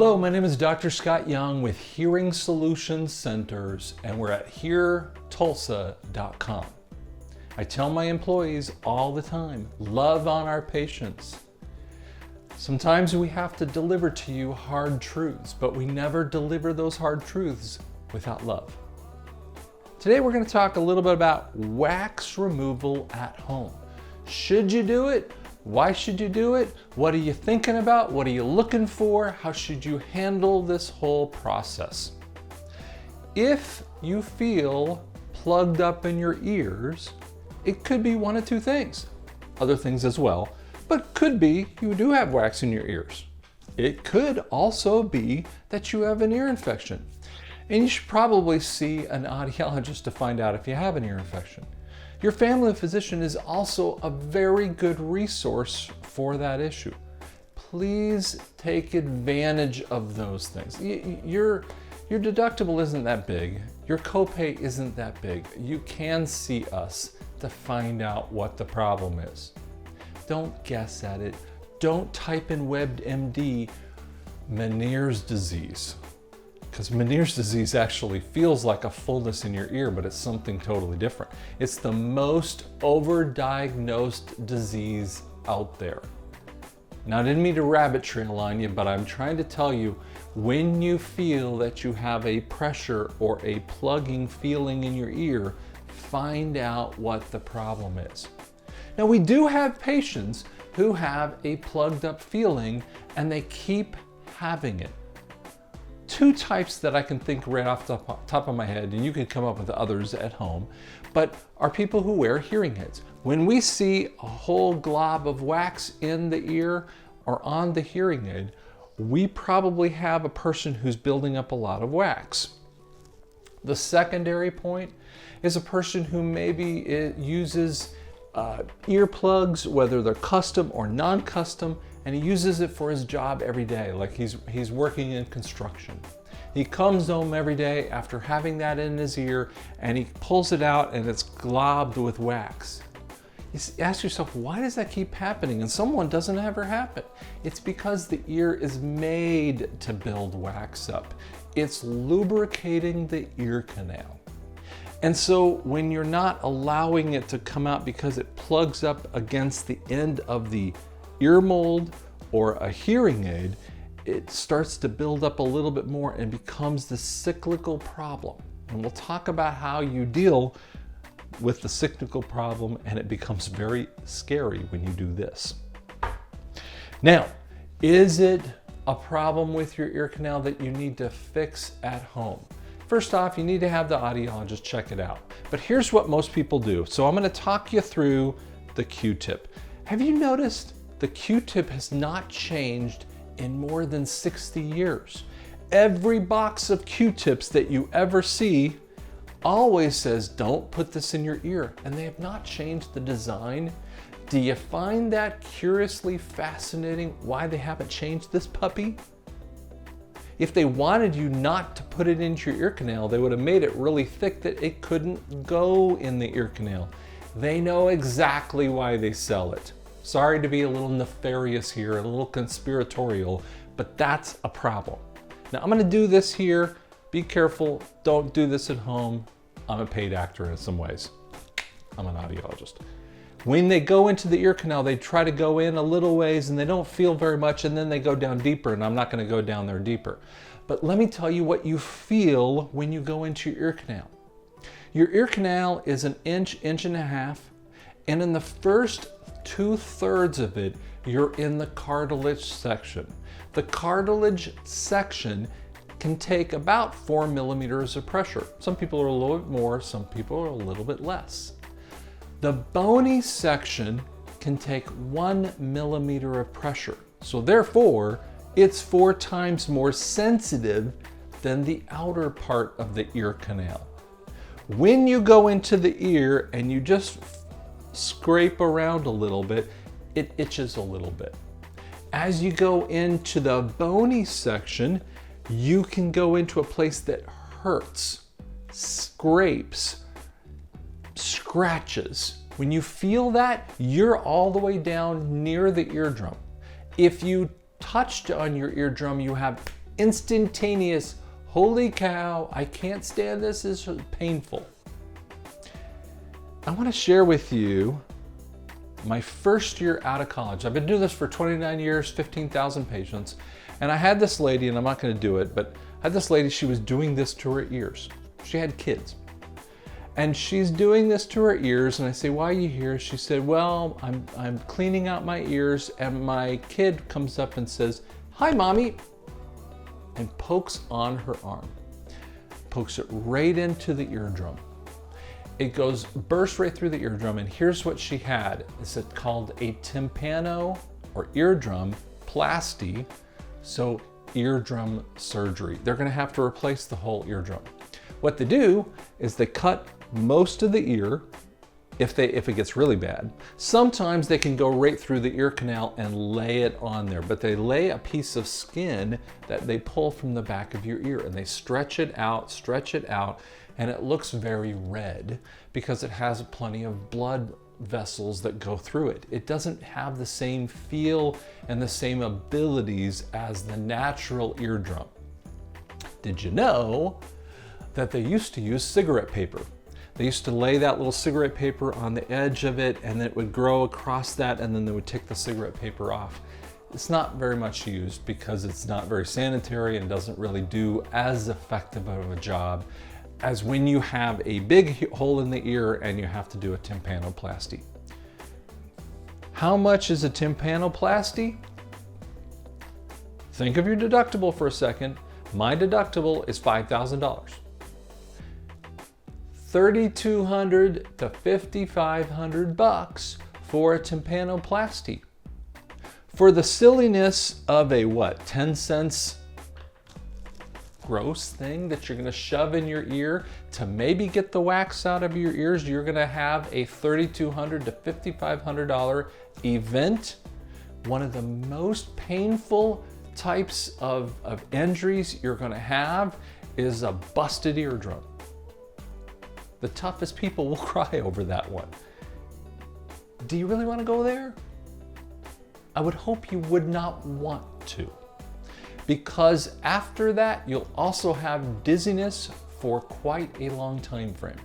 Hello, my name is Dr. Scott Young with Hearing Solutions Centers, and we're at HearTulsa.com. I tell my employees all the time, love on our patients. Sometimes we have to deliver to you hard truths, but we never deliver those hard truths without love. Today we're going to talk a little bit about wax removal at home. Should you do it? Why should you do it? What are you thinking about? What are you looking for? How should you handle this whole process? If you feel plugged up in your ears, it could be one of two things. Other things as well, but could be you do have wax in your ears. It could also be that you have an ear infection. And you should probably see an audiologist to find out if you have an ear infection. Your family physician is also a very good resource for that issue. Please take advantage of those things. Your deductible isn't that big. Your copay isn't that big. You can see us to find out what the problem is. Don't guess at it. Don't type in WebMD Meniere's disease, because Meniere's disease actually feels like a fullness in your ear, but it's something totally different. It's the most overdiagnosed disease out there. Now, I didn't mean to rabbit trail on you, but I'm trying to tell you, when you feel that you have a pressure or a plugging feeling in your ear, find out what the problem is. Now, we do have patients who have a plugged up feeling and they keep having it. Two types that I can think right off the top of my head, and you can come up with others at home, but are people who wear hearing aids. When we see a whole glob of wax in the ear or on the hearing aid, we probably have a person who's building up a lot of wax. The secondary point is a person who maybe uses earplugs, whether they're custom or non-custom, and he uses it for his job every day, like he's working in construction. He comes home every day after having that in his ear and he pulls it out and it's globbed with wax. You ask yourself, why does that keep happening? And someone doesn't ever happen. It's because the ear is made to build wax up. It's lubricating the ear canal. And so when you're not allowing it to come out because it plugs up against the end of the ear mold or a hearing aid, it starts to build up a little bit more and becomes the cyclical problem. And we'll talk about how you deal with the cyclical problem, and it becomes very scary when you do this. Now, is it a problem with your ear canal that you need to fix at home? First off, you need to have the audiologist check it out. But here's what most people do. So I'm going to talk you through the Q-tip. Have you noticed the Q-tip has not changed in more than 60 years? Every box of Q-tips that you ever see always says, don't put this in your ear, and they have not changed the design. Do you find that curiously fascinating why they haven't changed this puppy? If they wanted you not to put it into your ear canal, they would have made it really thick that it couldn't go in the ear canal. They know exactly why they sell it. Sorry to be a little nefarious here, a little conspiratorial, but that's a problem. Now I'm gonna do this here. Be careful, don't do this at home. I'm a paid actor in some ways. I'm an audiologist. When they go into the ear canal, they try to go in a little ways and they don't feel very much, and then they go down deeper, and I'm not gonna go down there deeper. But let me tell you what you feel when you go into your ear canal. Your ear canal is an inch, inch and a half, and in the first 2/3 of it, you're in the cartilage section. The cartilage section can take about 4 millimeters of pressure. Some people are a little bit more, some people are a little bit less. The bony section can take 1 millimeter of pressure. So therefore, it's 4 times more sensitive than the outer part of the ear canal. When you go into the ear and you just scrape around a little bit, it itches a little bit. As you go into the bony section, you can go into a place that hurts, scrapes, scratches. When you feel that, you're all the way down near the eardrum. If you touched on your eardrum, you have Instantaneous, holy cow, I can't stand this, this is painful. I want to share with you my first year out of college. I've been doing this for 29 years, 15,000 patients. And I had this lady, and I'm not going to do it, but I had this lady, she was doing this to her ears. She had kids. And she's doing this to her ears, and I say, why are you here? She said, well, I'm cleaning out my ears, and my kid comes up and says, hi, mommy, and pokes on her arm. Pokes it right into the eardrum. It bursts right through the eardrum, and here's what she had. It's called a tympano or eardrum plasty, so eardrum surgery. They're gonna have to replace the whole eardrum. What they do is they cut most of the ear if it gets really bad. Sometimes they can go right through the ear canal and lay it on there, but they lay a piece of skin that they pull from the back of your ear, and they stretch it out, and it looks very red because it has plenty of blood vessels that go through it. It doesn't have the same feel and the same abilities as the natural eardrum. Did you know that they used to use cigarette paper? They used to lay that little cigarette paper on the edge of it, and it would grow across that, and then they would take the cigarette paper off. It's not very much used because it's not very sanitary and doesn't really do as effective of a job as when you have a big hole in the ear and you have to do a tympanoplasty. How much is a tympanoplasty? Think of your deductible for a second. My deductible is $5,000. $3,200 to $5,500 for a tympanoplasty. For the silliness of a 10 cents gross thing that you're gonna shove in your ear to maybe get the wax out of your ears, you're gonna have a $3,200 to $5,500 event. One of the most painful types of injuries you're gonna have is a busted eardrum. The toughest people will cry over that one. Do you really want to go there? I would hope you would not want to, because after that, you'll also have dizziness for quite a long time frame.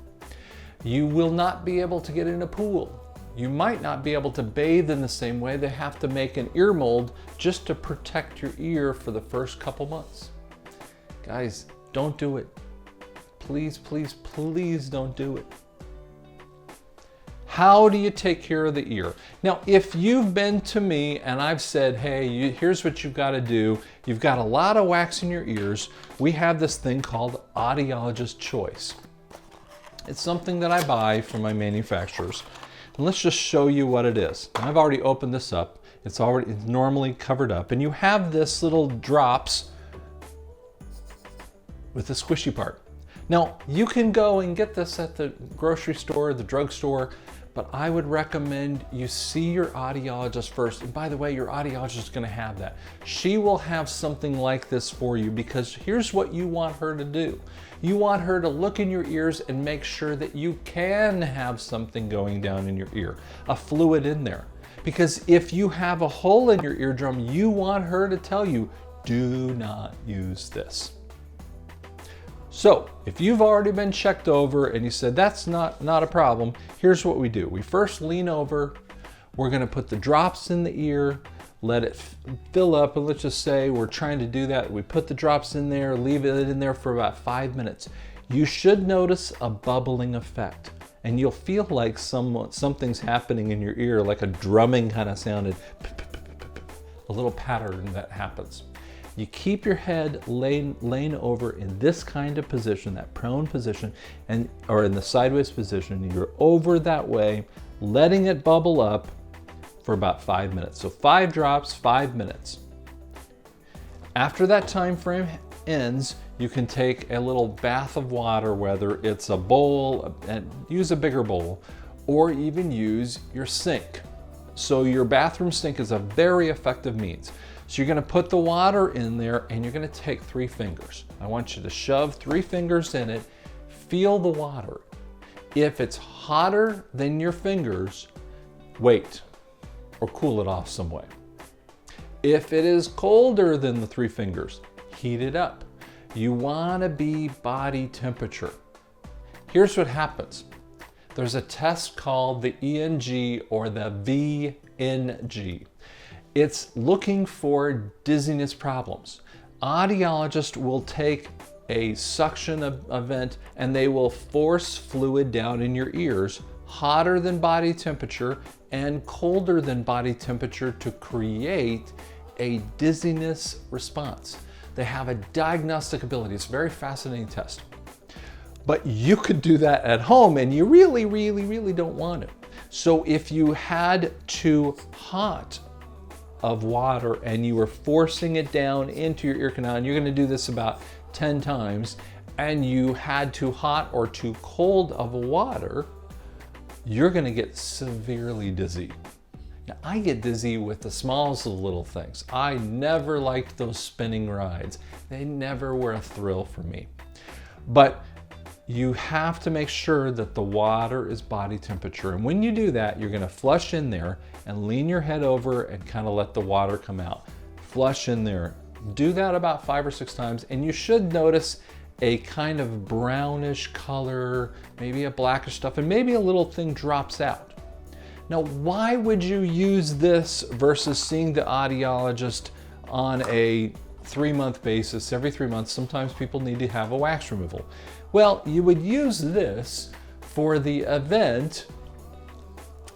You will not be able to get in a pool. You might not be able to bathe in the same way. They have to make an ear mold just to protect your ear for the first couple months. Guys, don't do it. Please, please, please don't do it. How do you take care of the ear? Now, if you've been to me and I've said, hey, here's what you've got to do. You've got a lot of wax in your ears. We have this thing called Audiologist Choice. It's something that I buy from my manufacturers. And let's just show you what it is. I've already opened this up. It's normally covered up. And you have this little drops with the squishy part. Now, you can go and get this at the grocery store, the drugstore, but I would recommend you see your audiologist first. And by the way, your audiologist is gonna have that. She will have something like this for you, because here's what you want her to do. You want her to look in your ears and make sure that you can have something going down in your ear, a fluid in there. Because if you have a hole in your eardrum, you want her to tell you, do not use this. So if you've already been checked over and you said that's not a problem, here's what we do. We first lean over, we're gonna put the drops in the ear, let it fill up, and let's just say we're trying to do that. We put the drops in there, leave it in there for about 5 minutes. You should notice a bubbling effect, and you'll feel like something's happening in your ear, like a drumming kind of sound, a little pattern that happens. You keep your head laying over in this kind of position, that prone position, or in the sideways position. You're over that way, letting it bubble up for about 5 minutes. So 5 drops, 5 minutes. After that time frame ends, you can take a little bath of water, whether it's a bowl, and use a bigger bowl, or even use your sink. So your bathroom sink is a very effective means. So you're gonna put the water in there, and you're gonna take 3 fingers. I want you to shove 3 fingers in it, feel the water. If it's hotter than your fingers, wait, or cool it off some way. If it is colder than the 3 fingers, heat it up. You want to be body temperature. Here's what happens. There's a test called the ENG or the VNG. It's looking for dizziness problems. Audiologists will take a suction event and they will force fluid down in your ears hotter than body temperature and colder than body temperature to create a dizziness response. They have a diagnostic ability. It's a very fascinating test. But you could do that at home and you really, really, really don't want it. So if you had too hot of water and you were forcing it down into your ear canal, and you're gonna do this about 10 times, and you had too hot or too cold of water, you're gonna get severely dizzy. Now, I get dizzy with the smallest of little things. I never liked those spinning rides. They never were a thrill for me. But you have to make sure that the water is body temperature. And when you do that, you're gonna flush in there and lean your head over and kind of let the water come out. Flush in there. Do that about 5 or 6 times, and you should notice a kind of brownish color, maybe a blackish stuff, and maybe a little thing drops out. Now, why would you use this versus seeing the audiologist on a 3-month basis? Every 3 months, sometimes people need to have a wax removal. Well, you would use this for the event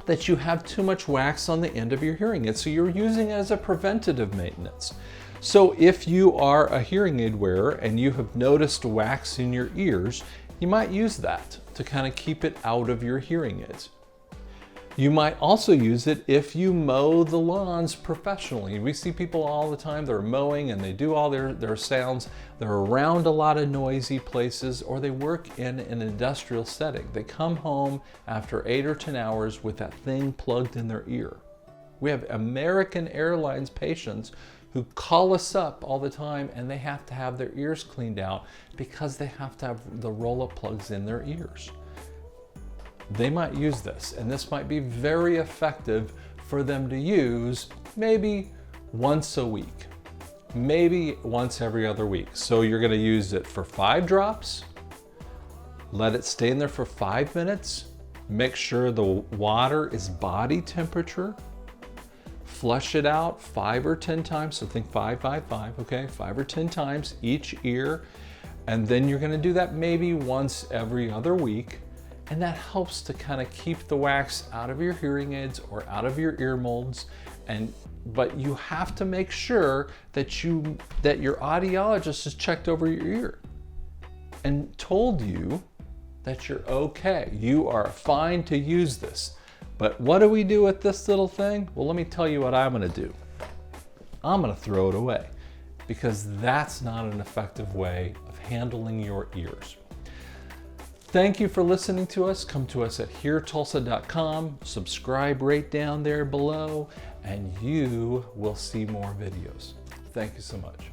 that you have too much wax on the end of your hearing aid. So you're using it as a preventative maintenance. So if you are a hearing aid wearer and you have noticed wax in your ears, you might use that to kind of keep it out of your hearing aids. You might also use it if you mow the lawns professionally. We see people all the time, they're mowing and they do all their sounds. They're around a lot of noisy places, or they work in an industrial setting. They come home after 8 or 10 hours with that thing plugged in their ear. We have American Airlines patients who call us up all the time and they have to have their ears cleaned out because they have to have the roll-up plugs in their ears. They might use this, and this might be very effective for them to use maybe once a week, maybe once every other week. So you're gonna use it for 5 drops, let it stay in there for 5 minutes, make sure the water is body temperature, flush it out 5 or 10 times, so think 5, 5, 5, okay? 5 or 10 times each ear, and then you're gonna do that maybe once every other week. And that helps to kind of keep the wax out of your hearing aids or out of your ear molds. But you have to make sure that your audiologist has checked over your ear and told you that you're okay. You are fine to use this. But what do we do with this little thing? Well, let me tell you what I'm gonna do. I'm gonna throw it away because that's not an effective way of handling your ears. Thank you for listening to us. Come to us at heartulsa.com. Subscribe right down there below, and you will see more videos. Thank you so much.